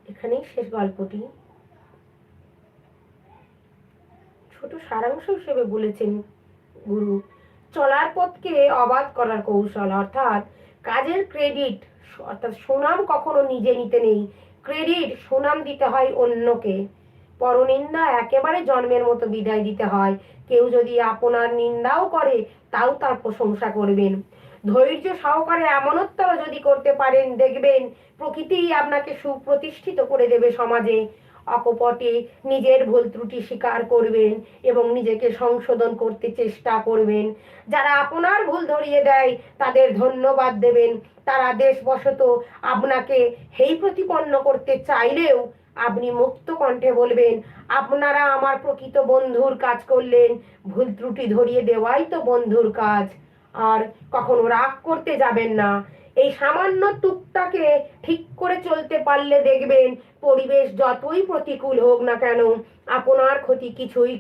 এখানেই শেষ গল্পটি। ছোট সারাংশ হিসেবে বলেছেন গুরু, চলার পথকে অবাধ করার কৌশল, অর্থাৎ কাজের ক্রেডিট অর্থাৎ সুনাম কখনো নিজে নিতে নেই, ক্রেডিট সুনাম দিতে হয় অন্যকে। পরনিন্দা একেবারে জন্মের মতো বিদায় দিতে হয়। কেউ যদি আপনার নিন্দাও করে তাও তার প্রশংসা করবেন। ধৈর্য সহকারে এমনত্তর যদি করতে পারেন, দেখবেন প্রকৃতি আপনাকে সুপ্রতিষ্ঠিত করে দেবে সমাজে। অকপটে নিজের ভুল ত্রুটি স্বীকার করবেন এবং নিজেকে সংশোধন করতে চেষ্টা করবেন। যারা আপনার ভুল ধরিয়ে দেয় তাদের ধন্যবাদ দেবেন। তারা দেশবশত আপনাকে হেয় প্রতিপন্ন করতে চাইলেও আপনি মুক্ত কণ্ঠে বলবেন, আপনারা আমার প্রকৃত বন্ধুর কাজ করলেন, ভুল ত্রুটি ধরিয়ে দেওয়াই তো বন্ধুর কাজ। আর কখনো রাগ করতে যাবেন না। এই সামান্য টুকটাকে ঠিক করে চলতে পারলে দেখবেন পরিবেশ যতই প্রতিকূল হোক না কেন আপনার ক্ষতি কিছুই